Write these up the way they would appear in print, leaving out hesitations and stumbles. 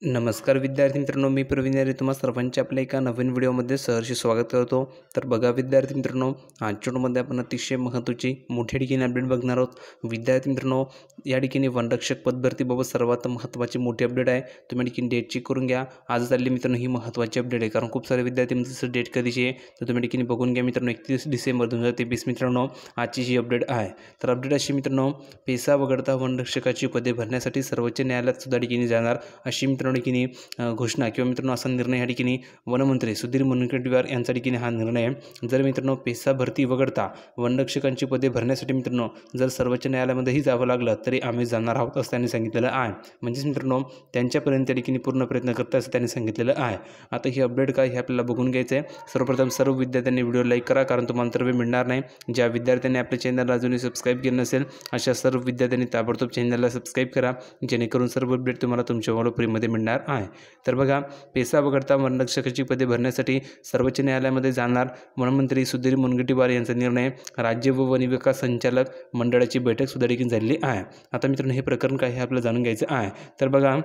नमस्कार विद्यार्थी मित्रांनो, मी प्रवीण यारे तुम्हा सर्वांचे आपल्या एका नवीन व्हिडिओमध्ये सहर्ष स्वागत करतो। तर बघा विद्यार्थी मित्रांनो, आजच्या व्हिडिओमध्ये आपण अतिशय महत्त्वाची मोठ्या ठिकाणी अपडेट बघणार आहोत। विद्यार्थी मित्रांनो, या ठिकाणी वनरक्षक पदभरतीबाबत सर्वात महत्त्वाची मोठी अपडेट आहे। तुम्ही ठिकाणी डेट चेक करून घ्या। आज चालली मित्रांनो ही महत्त्वाची अपडेट आहे, कारण खूप सारे विद्यार्थी म्हणतात डेट कधीची आहे, तर तुम्ही ठिकाणी बघून घ्या मित्रांनो। 31 डिसेंबर 2023 मित्रांनो आजची ही अपडेट आहे। तर अपडेट अशी मित्रांनो, पेसा वगळता वनरक्षकाची पदे भरण्यासाठी सर्वोच्च न्यायालयात सुद्धा ठिकाणी जाणार अशी मित्रांनो ठिकाणी घोषणा किंवा मित्रांनो असा निर्णय या ठिकाणी वनमंत्री सुधीर मुनगंटीवार यांचा ठिकाणी हा निर्णय आहे। जर मित्रांनो पेसा भरती वगळता वनरक्षकांची पदे भरण्यासाठी मित्रांनो जर सर्वोच्च न्यायालयामध्येही जावं लागलं तरी आम्ही जाणार आहोत असं त्यांनी सांगितलेलं आहे। म्हणजेच मित्रांनो त्यांच्यापर्यंत त्या ठिकाणी पूर्ण प्रयत्न करता असं त्यांनी सांगितलेलं आहे। आता ही अपडेट काय हे आपल्याला बघून घ्यायचं आहे। सर्वप्रथम सर्व विद्यार्थ्यांनी व्हिडिओ लाईक करा, कारण तुम्हाला तर वेळ मिळणार नाही। ज्या विद्यार्थ्यांनी आपल्या चॅनलला अजूनही सबस्क्राईब केलं नसेल अशा सर्व विद्यार्थ्यांनी ताबडतोब चॅनलला सबस्क्राईब करा, जेणेकरून सर्व अपडेट तुम्हाला तुमच्या मोबाईल फ्रीमध्ये मिळणार आहे। तर बघा, पेसा वगळता वनरक्षकाची पदे भरण्यासाठी सर्वोच्च न्यायालयामध्ये जाणार वनमंत्री सुधीर मुनगंटीवार यांचा निर्णय। राज्य व वन विकास संचालक मंडळाची बैठक सुद्धा देखील झालेली आहे। आता मित्रांनो हे प्रकरण काय हे आपल्याला जाणून घ्यायचं आहे। तर बघा,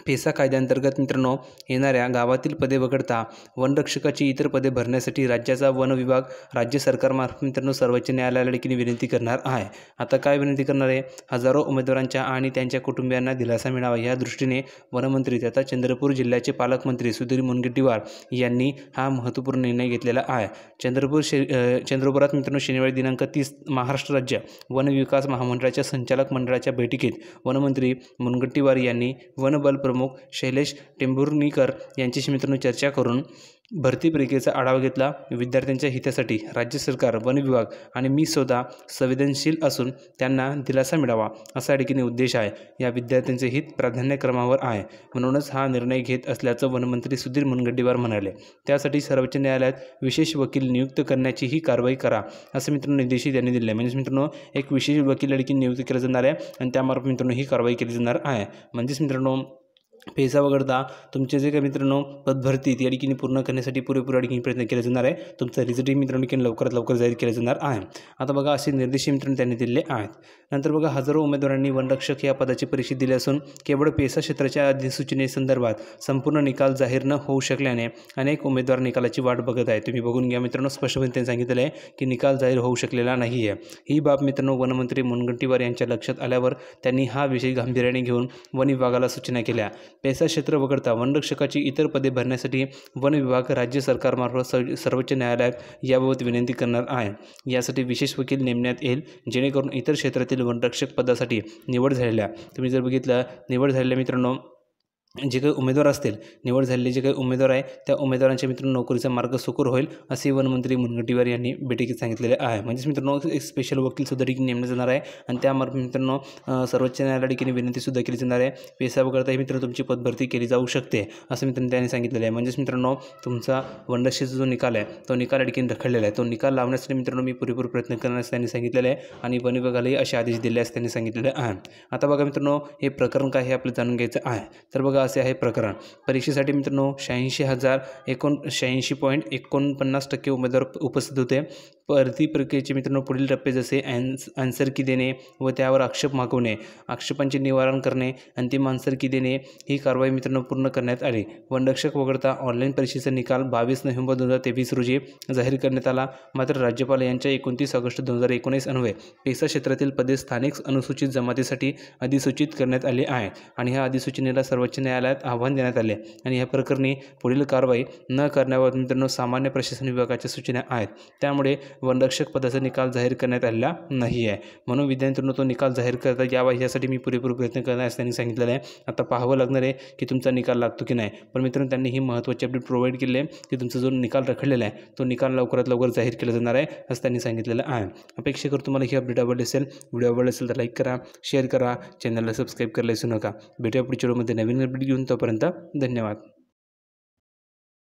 पेसा कायद्याअंतर्गत मित्रांनो येणाऱ्या गावातील पदे वगळता वनरक्षकाची इतर पदे भरण्यासाठी राज्याचा वन विभाग राज्य सरकारमार्फत मित्रांनो सर्वोच्च न्यायालयाला देखील विनंती करणार आहे। आता काय विनंती करणार आहे? हजारो उमेदवारांच्या आणि त्यांच्या कुटुंबियांना दिलासा मिळावा या दृष्टीने वनमंत्री तथा चंद्रपूर जिल्ह्याचे पालकमंत्री सुधीर मुनगंटीवार यांनी हा महत्त्वपूर्ण निर्णय घेतलेला आहे। चंद्रपुरात मित्रांनो शनिवारी दिनांक 30 महाराष्ट्र राज्य वन विकास महामंडळाच्या संचालक मंडळाच्या बैठकीत वनमंत्री मुनगंटीवार यांनी वनबल प्रमुख शैलेश टेंभुर्णीकर यांच्याशी मित्रांनो चर्चा करून भरती प्रक्रियेचा आढावा घेतला। विद्यार्थ्यांच्या हितासाठी राज्य सरकार, वन विभाग आणि मी स्वतः संवेदनशील असून त्यांना दिलासा मिळावा असा ठिकाणी उद्देश आहे। या विद्यार्थ्यांचे हित प्राधान्यक्रमावर आहे, म्हणूनच हा निर्णय घेत असल्याचं वनमंत्री सुधीर मुनगंटीवार म्हणाले। त्यासाठी सर्वोच्च न्यायालयात विशेष वकील नियुक्त करण्याची ही कारवाई करा असं मित्रांनो निर्देशही त्यांनी दिले आहे। म्हणजे मित्रांनो एक विशेष वकील या ठिकाणी नियुक्त केला जाणार आहे आणि त्यामार्फत मित्रांनो ही कारवाई केली जाणार आहे। म्हणजेच मित्रांनो पेसा वगळता तुमचे जे काही मित्रांनो पदभरती या ठिकाणी पूर्ण करण्यासाठी पुरेपूर या ठिकाणी प्रयत्न केला जाणार आहे। तुमचा रिझल्टही मित्रांनो ठिकाणी लवकरात लवकर जाहीर केला जाणार आहे। आता बघा, असे निर्देश मित्रांनो त्यांनी दिले आहेत। नंतर बघा, हजारो उमेदवारांनी वनरक्षक या पदाची परीक्षा दिली असून केवळ पेसा क्षेत्राच्या अधिसूचनेसंदर्भात संपूर्ण निकाल जाहीर न होऊ शकल्याने अनेक उमेदवार निकालाची वाट बघत आहेत। तुम्ही बघून घ्या मित्रांनो, स्पष्टपणे त्यांनी सांगितलेलं आहे की निकाल जाहीर होऊ शकलेला नाही आहे। ही बाब मित्रांनो वनमंत्री मुनगंटीवार यांच्या लक्षात आल्यावर त्यांनी हा विषय गांभीर्याने घेऊन वन विभागाला सूचना केल्या। पेसा क्षेत्र वगळता वनरक्षकाची इतर पदे भरण्यासाठी वन विभाग राज्य सरकारमार्फत सर्वोच्च न्यायालयात याबाबत विनंती करणार आहे। यासाठी विशेष वकील नेमण्यात येईल, जेणेकरून इतर क्षेत्रातील वनरक्षक पदासाठी निवड झालेल्या निवड झालेल्या मित्रांनो जे काही उमेदवार असतील, निवड झालेले जे काही उमेदवार आहे त्या उमेदवारांच्या मित्रांनो नोकरीचा मार्ग सुकर होईल असे वनमंत्री मुनगंटीवार यांनी बैठकीत सांगितलेले आहे। म्हणजेच मित्रांनो एक स्पेशल वकील सुद्धा ठिकाणी नेमण्यात जाणार आहे आणि त्यामार्फत मित्रांनो सर्वोच्च न्यायालयाला ठिकाणी विनंती सुद्धा केली जाणार आहे। पेसा वगळता ही मित्रांनो तुमची पदभरती केली जाऊ शकते असं मित्रांनो त्यांनी सांगितलेलं आहे। म्हणजेच मित्रांनो तुमचा वनरक्षकाचा जो निकाल आहे तो निकाल या ठिकाणी रखडलेला आहे, तो निकाल लावण्यासाठी मित्रांनो मी पुरेपूर प्रयत्न करण्यास त्यांनी सांगितलेलं आहे आणि वन विभागालाही असे आदेश दिले असं त्यांनी सांगितलेलं आहे। आता बघा मित्रांनो, हे प्रकरण काय हे आपल्याला जाणून घ्यायचं आहे। तर बघा, असे आहे प्रकरण। परीक्षेसाठी मित्रांनो 86,49.49% उमेदवार उपस्थित होते। भरती प्रक्रियेचे मित्रांनो पुढील टप्पे जसे आन्सर की देणे व त्यावर आक्षेप मागवणे, आक्षेपांचे निवारण करणे, अंतिम आन्सर की देणे ही कारवाई मित्रांनो पूर्ण करण्यात आली। वनरक्षक वगळता ऑनलाईन परीक्षेचा निकाल 22 नोव्हेंबर 2023 रोजी जाहीर करण्यात आला। मात्र राज्यपाल यांच्या 29 ऑगस्ट 2019 अन्वये पेसा क्षेत्रातील पदे स्थानिक अनुसूचित जमातीसाठी अधिसूचित करण्यात आली आहे आणि ह्या अधिसूचनेला सर्वोच्च न्यायालयात आव्हान देण्यात आले आणि या प्रकरणी पुढील कारवाई न करण्याबाबत मित्रांनो सामान्य प्रशासन विभागाच्या सूचना आहेत। त्यामुळे वनरक्षक पदाचा निकाल जाहीर करण्यात आलेला नाही आहे, म्हणून विद्यार्थ्यांनो तो निकाल जाहीर करता यावा यासाठी मी पुरेपूर प्रयत्न करणार असं त्यांनी सांगितलेलं आहे। आता पाहावं लागणार आहे की तुमचा निकाल लागतो की नाही, पण मित्रांनो त्यांनी ही महत्त्वाची अपडेट प्रोव्हाइड केली आहे की तुमचा जो निकाल रखडलेला आहे तो निकाल लवकरात लवकर जाहीर केला जाणार आहे असं त्यांनी सांगितलेलं आहे। अपेक्षा करतो तुम्हाला ही अपडेट आवडली असेल। व्हिडिओ आवडला असेल तर लाईक करा, शेअर करा, चॅनलला सबस्क्राईब करायला विसरू नका। भेटूया पुढच्या व्हिडिओमध्ये नवीन अपडेट घेऊन, तोपर्यंत धन्यवाद।